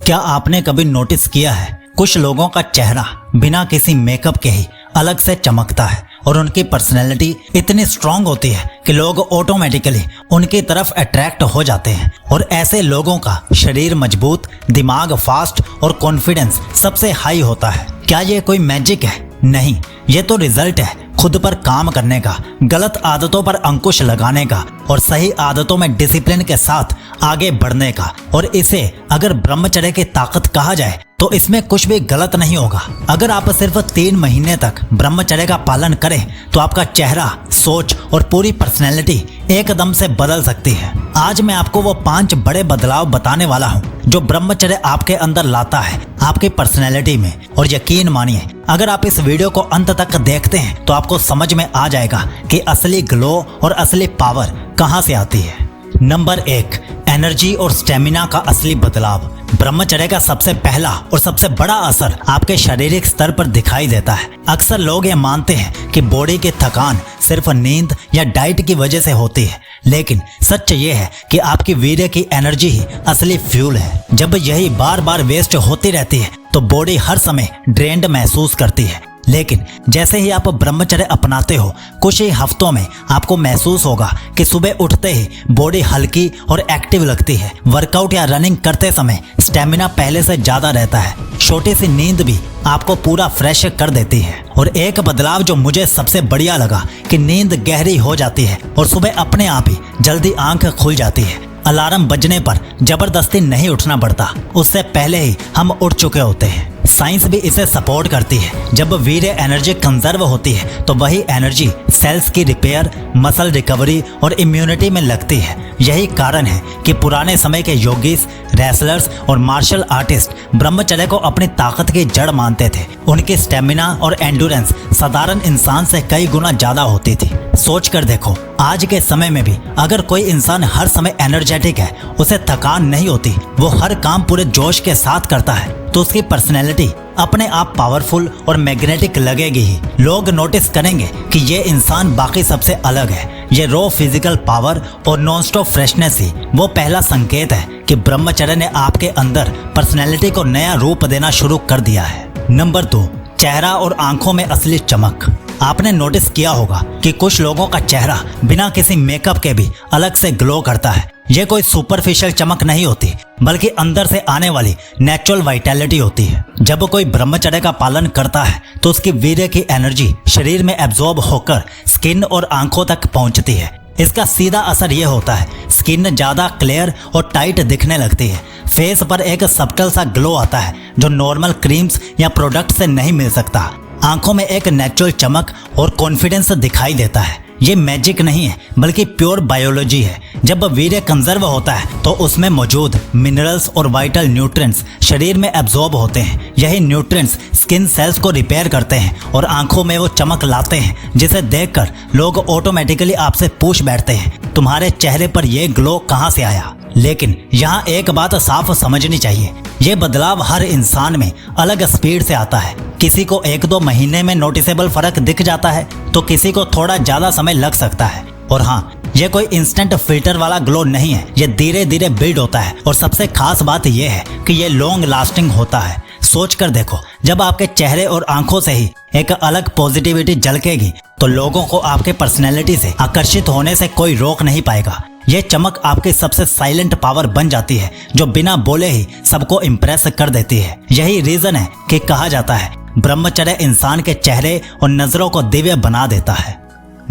क्या आपने कभी नोटिस किया है, कुछ लोगों का चेहरा बिना किसी मेकअप के ही अलग से चमकता है और उनकी पर्सनैलिटी इतनी स्ट्रांग होती है कि लोग ऑटोमेटिकली उनकी तरफ अट्रैक्ट हो जाते हैं। और ऐसे लोगों का शरीर मजबूत, दिमाग फास्ट और कॉन्फिडेंस सबसे हाई होता है। क्या ये कोई मैजिक है? नहीं, ये तो रिजल्ट है खुद पर काम करने का, गलत आदतों पर अंकुश लगाने का और सही आदतों में डिसिप्लिन के साथ आगे बढ़ने का। और इसे अगर ब्रह्मचर्य की ताकत कहा जाए तो इसमें कुछ भी गलत नहीं होगा। अगर आप सिर्फ 3 महीने तक ब्रह्मचर्य का पालन करें तो आपका चेहरा, सोच और पूरी पर्सनैलिटी एकदम से बदल सकती है। आज मैं आपको वो 5 बड़े बदलाव बताने वाला हूँ जो ब्रह्मचर्य आपके अंदर लाता है, आपकी पर्सनैलिटी में। और यकीन मानिए, अगर आप इस वीडियो को अंत तक देखते हैं तो आपको समझ में आ जाएगा कि असली ग्लो और असली पावर कहाँ से आती है। नंबर 1, एनर्जी और स्टेमिना का असली बदलाव। ब्रह्मचर्य का सबसे पहला और सबसे बड़ा असर आपके शारीरिक स्तर पर दिखाई देता है। अक्सर लोग ये मानते हैं कि बॉडी की थकान सिर्फ नींद या डाइट की वजह से होती है, लेकिन सच ये है कि आपकी वीर्य की एनर्जी ही असली फ्यूल है। जब यही बार बार वेस्ट होती रहती है तो बॉडी हर समय ड्रेन्ड महसूस करती है। लेकिन जैसे ही आप ब्रह्मचर्य अपनाते हो, कुछ ही हफ्तों में आपको महसूस होगा कि सुबह उठते ही बॉडी हल्की और एक्टिव लगती है। वर्कआउट या रनिंग करते समय स्टेमिना पहले से ज्यादा रहता है। छोटी सी नींद भी आपको पूरा फ्रेश कर देती है। और एक बदलाव जो मुझे सबसे बढ़िया लगा कि नींद गहरी हो जाती है और सुबह अपने आप ही जल्दी आंख खुल जाती है। अलार्म बजने पर जबरदस्ती नहीं उठना पड़ता, उससे पहले ही हम उठ चुके होते हैं। साइंस भी इसे सपोर्ट करती है। जब वीर्य एनर्जी कंजर्व होती है तो वही एनर्जी सेल्स की रिपेयर, मसल रिकवरी और इम्यूनिटी में लगती है। यही कारण है कि पुराने समय के योगीज, रेसलर्स और मार्शल आर्टिस्ट ब्रह्मचर्य को अपनी ताकत की जड़ मानते थे। उनकी स्टेमिना और एंडुरेंस साधारण इंसान से कई गुना ज्यादा होती थी। सोच कर देखो, आज के समय में भी अगर कोई इंसान हर समय एनर्जेटिक है, उसे थकान नहीं होती, वो हर काम पूरे जोश के साथ करता है, तो उसकी पर्सनैलिटी अपने आप पावरफुल और मैग्नेटिक लगेगी ही। लोग नोटिस करेंगे कि ये इंसान बाकी सबसे अलग है। ये रॉ फिजिकल पावर और नॉन स्टॉप फ्रेशनेस ही वो पहला संकेत है कि ब्रह्मचर्य ने आपके अंदर पर्सनैलिटी को नया रूप देना शुरू कर दिया है। नंबर 2, चेहरा और आंखों में असली चमक। आपने नोटिस किया होगा कि कुछ लोगों का चेहरा बिना किसी मेकअप के भी अलग से ग्लो करता है। ये कोई सुपरफिशियल चमक नहीं होती, बल्कि अंदर से आने वाली नेचुरल वाइटैलिटी होती है। जब कोई ब्रह्मचर्य का पालन करता है तो उसकी वीर्य की एनर्जी शरीर में एब्जॉर्ब होकर स्किन और आंखों तक पहुंचती है। इसका सीधा असर ये होता है, स्किन ज्यादा क्लियर और टाइट दिखने लगती है। फेस पर एक सब्टल सा ग्लो आता है जो नॉर्मल क्रीम्स या प्रोडक्ट से नहीं मिल सकता। आंखों में एक नेचुरल चमक और कॉन्फिडेंस दिखाई देता है। ये मैजिक नहीं है, बल्कि प्योर बायोलॉजी है। जब वीर्य कंजर्व होता है तो उसमें मौजूद मिनरल्स और वाइटल न्यूट्रिएंट्स शरीर में एब्जॉर्ब होते हैं। यही न्यूट्रिएंट्स स्किन सेल्स को रिपेयर करते हैं और आंखों में वो चमक लाते हैं जिसे देखकर लोग ऑटोमेटिकली आपसे पूछ बैठते हैं, तुम्हारे चेहरे पर ये ग्लो कहाँ से आया? लेकिन यहाँ एक बात साफ समझनी चाहिए, ये बदलाव हर इंसान में अलग स्पीड से आता है। किसी को 1-2 महीने में नोटिसेबल फर्क दिख जाता है तो किसी को थोड़ा ज्यादा समय लग सकता है। और हाँ, ये कोई इंस्टेंट फिल्टर वाला ग्लो नहीं है, ये धीरे धीरे बिल्ड होता है। और सबसे खास बात यह है कि ये लॉन्ग लास्टिंग होता है। सोच कर देखो, जब आपके चेहरे और आंखों से ही एक अलग पॉजिटिविटी झलकेगी तो लोगों को आपके पर्सनैलिटी से आकर्षित होने से कोई रोक नहीं पाएगा। ये चमक आपकी सबसे साइलेंट पावर बन जाती है जो बिना बोले ही सबको इम्प्रेस कर देती है। यही रीजन है कि कहा जाता है ब्रह्मचर्य इंसान के चेहरे और नजरों को दिव्य बना देता है।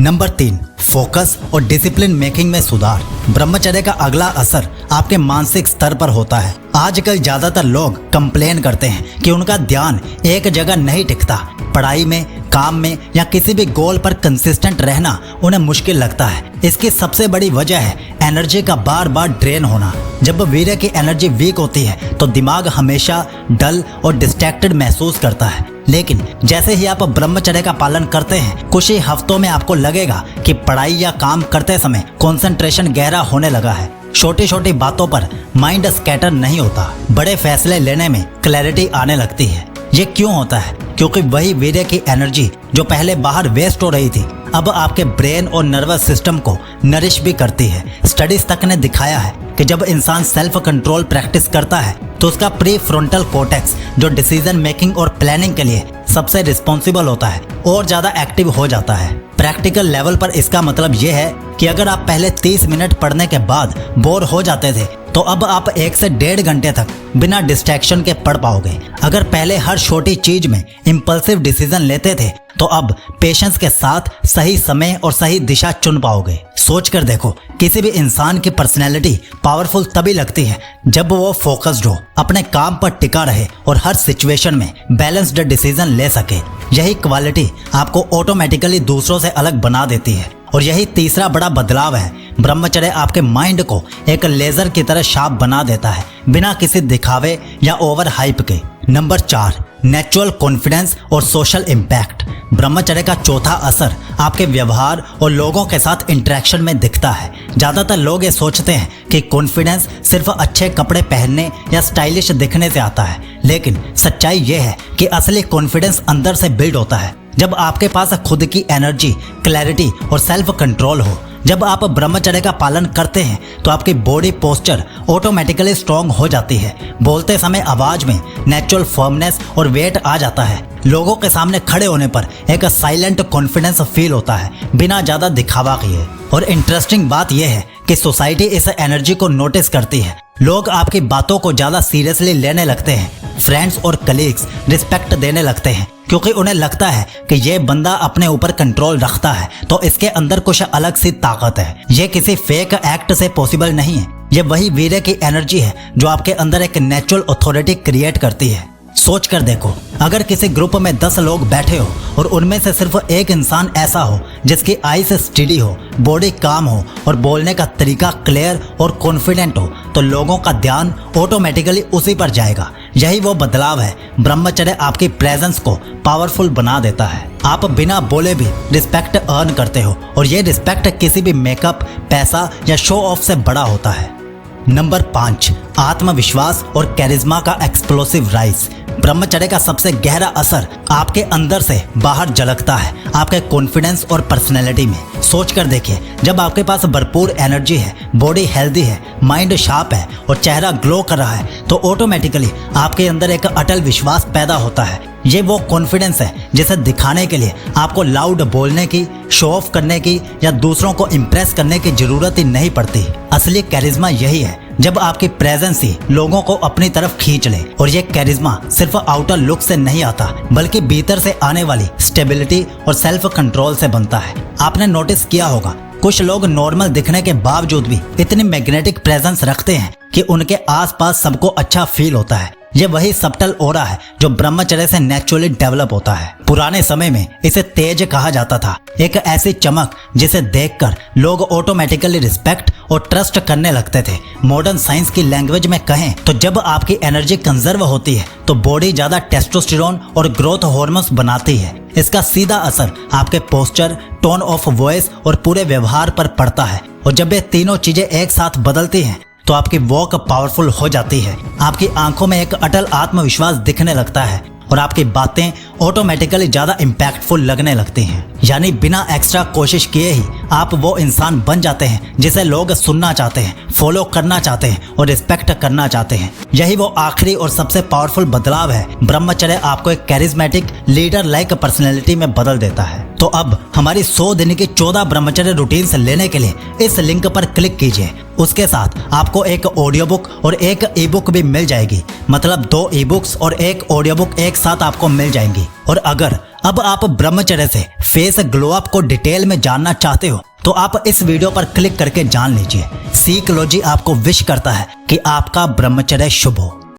नंबर 3, फोकस और डिसिप्लिन मेकिंग में सुधार। ब्रह्मचर्य का अगला असर आपके मानसिक स्तर पर होता है। आजकल ज्यादातर लोग कंप्लेन करते हैं कि उनका ध्यान एक जगह नहीं टिकता। पढ़ाई में, काम में या किसी भी गोल पर कंसिस्टेंट रहना उन्हें मुश्किल लगता है। इसकी सबसे बड़ी वजह है एनर्जी का बार बार ड्रेन होना। जब वीर्य की एनर्जी वीक होती है तो दिमाग हमेशा डल और डिस्ट्रैक्टेड महसूस करता है। लेकिन जैसे ही आप ब्रह्मचर्य का पालन करते हैं, कुछ ही हफ्तों में आपको लगेगा कि पढ़ाई या काम करते समय कंसंट्रेशन गहरा होने लगा है। छोटी छोटी बातों पर माइंड स्कैटर नहीं होता, बड़े फैसले लेने में क्लैरिटी आने लगती है। ये क्यों होता है? क्योंकि वही वीर्य की एनर्जी जो पहले बाहर वेस्ट हो रही थी, अब आपके ब्रेन और नर्वस सिस्टम को नरिश भी करती है। स्टडीज तक ने दिखाया है कि जब इंसान सेल्फ कंट्रोल प्रैक्टिस करता है तो उसका प्री फ्रंटल कॉर्टेक्स, जो डिसीजन मेकिंग और प्लानिंग के लिए सबसे रिस्पॉन्सिबल होता है, और ज्यादा एक्टिव हो जाता है। प्रैक्टिकल लेवल पर इसका मतलब यह है कि अगर आप पहले 30 मिनट पढ़ने के बाद बोर हो जाते थे तो अब आप 1 से 1.5 घंटे तक बिना डिस्ट्रैक्शन के पढ़ पाओगे। अगर पहले हर छोटी चीज में इंपल्सिव डिसीजन लेते थे तो अब पेशेंस के साथ सही समय और सही दिशा चुन पाओगे। सोच कर देखो, किसी भी इंसान की पर्सनैलिटी पावरफुल तभी लगती है जब वो फोकस्ड हो, अपने काम पर टिका रहे और हर सिचुएशन में बैलेंस्ड डिसीजन ले सके। यही क्वालिटी आपको ऑटोमेटिकली दूसरों से अलग बना देती है। और यही तीसरा बड़ा बदलाव है। ब्रह्मचर्य आपके माइंड को एक लेजर की तरह शार्प बना देता है, बिना किसी दिखावे या ओवर हाइप के। नंबर 4, नेचुरल कॉन्फिडेंस और सोशल इम्पैक्ट। ब्रह्मचर्य का चौथा असर आपके व्यवहार और लोगों के साथ इंटरेक्शन में दिखता है। ज्यादातर लोग ये सोचते हैं कि कॉन्फिडेंस सिर्फ अच्छे कपड़े पहनने या स्टाइलिश दिखने से आता है, लेकिन सच्चाई ये है कि असली कॉन्फिडेंस अंदर से बिल्ड होता है जब आपके पास खुद की एनर्जी, क्लैरिटी और सेल्फ कंट्रोल हो। जब आप ब्रह्मचर्य का पालन करते हैं तो आपकी बॉडी पोस्चर ऑटोमेटिकली स्ट्रांग हो जाती है। बोलते समय आवाज में नेचुरल फर्मनेस और वेट आ जाता है। लोगों के सामने खड़े होने पर एक साइलेंट कॉन्फिडेंस फील होता है, बिना ज्यादा दिखावा किए। और इंटरेस्टिंग बात यह है कि सोसाइटी इस एनर्जी को नोटिस करती है। लोग आपकी बातों को ज्यादा सीरियसली लेने लगते हैं। फ्रेंड्स और कलीग्स रिस्पेक्ट देने लगते हैं, क्योंकि उन्हें लगता है कि ये बंदा अपने ऊपर कंट्रोल रखता है तो इसके अंदर कुछ अलग सी ताकत है। ये किसी फेक एक्ट से पॉसिबल नहीं है। ये वही वीर्य की एनर्जी है जो आपके अंदर एक नेचुरल अथॉरिटी क्रिएट करती है। सोच कर देखो, अगर किसी ग्रुप में 10 लोग बैठे हो और उनमें से सिर्फ एक इंसान ऐसा हो जिसकी आईज स्टडी हो, बॉडी काम हो और बोलने का तरीका क्लियर और कॉन्फिडेंट हो, तो लोगों का ध्यान ऑटोमेटिकली उसी पर जाएगा। यही वो बदलाव है। ब्रह्मचर्य आपकी प्रेजेंस को पावरफुल बना देता है। आप बिना बोले भी रिस्पेक्ट अर्न करते हो, और ये रिस्पेक्ट किसी भी मेकअप, पैसा या शो ऑफ से बड़ा होता है। नंबर 5, आत्मविश्वास और कैरिज्मा का एक्सप्लोसिव राइज। ब्रह्मचर्य का सबसे गहरा असर आपके अंदर से बाहर झलकता है, आपके कॉन्फिडेंस और पर्सनैलिटी में। सोच कर देखिए, जब आपके पास भरपूर एनर्जी है, बॉडी हेल्दी है, माइंड शार्प है और चेहरा ग्लो कर रहा है, तो ऑटोमेटिकली आपके अंदर एक अटल विश्वास पैदा होता है। ये वो कॉन्फिडेंस है जिसे दिखाने के लिए आपको लाउड बोलने की, शो ऑफ करने की या दूसरों को इम्प्रेस करने की जरूरत ही नहीं पड़ती। असली कैरिज्मा यही है जब आपकी प्रेजेंस ही लोगों को अपनी तरफ खींच ले। और ये कैरिज्मा सिर्फ आउटर लुक से नहीं आता, बल्कि भीतर से आने वाली स्टेबिलिटी और सेल्फ कंट्रोल से बनता है। आपने नोटिस किया होगा, कुछ लोग नॉर्मल दिखने के बावजूद भी इतनी मैग्नेटिक प्रेजेंस रखते हैं कि उनके आसपास सबको अच्छा फील होता है। ये वही सबटल ऑरा है जो ब्रह्मचर्य से नेचुरली डेवलप होता है। पुराने समय में इसे तेज कहा जाता था, एक ऐसी चमक जिसे देखकर लोग ऑटोमेटिकली रिस्पेक्ट और ट्रस्ट करने लगते थे। मॉडर्न साइंस की लैंग्वेज में कहें तो जब आपकी एनर्जी कंजर्व होती है तो बॉडी ज्यादा टेस्टोस्टेरोन और ग्रोथ हार्मोन्स बनाती है। इसका सीधा असर आपके पोस्चर, टोन ऑफ वॉइस और पूरे व्यवहार पर पड़ता है। और जब ये तीनों चीजें एक साथ बदलती हैं तो आपकी वॉक पावरफुल हो जाती है, आपकी आंखों में एक अटल आत्मविश्वास दिखने लगता है और आपकी बातें ऑटोमेटिकली ज्यादा इम्पैक्टफुल लगने लगती हैं। यानी बिना एक्स्ट्रा कोशिश किए ही आप वो इंसान बन जाते हैं जिसे लोग सुनना चाहते हैं, फॉलो करना चाहते हैं और रिस्पेक्ट करना चाहते हैं। यही वो आखिरी और सबसे पावरफुल बदलाव है। ब्रह्मचर्य आपको एक कैरिज्मेटिक लीडर लाइक पर्सनैलिटी में बदल देता है। तो अब हमारी 100 दिन की 14 ब्रह्मचर्य रूटीन्स लेने के लिए इस लिंक पर क्लिक कीजिए। उसके साथ आपको एक ऑडियो बुक और एक ई बुक भी मिल जाएगी, मतलब 2 ई बुक्स और एक ऑडियो बुक एक साथ आपको मिल जाएंगी। और अगर अब आप ब्रह्मचर्य से फेस ग्लो अप को डिटेल में जानना चाहते हो तो आप इस वीडियो पर क्लिक करके जान लीजिए। सीकलॉजी आपको विश करता है कि आपका ब्रह्मचर्य शुभ हो।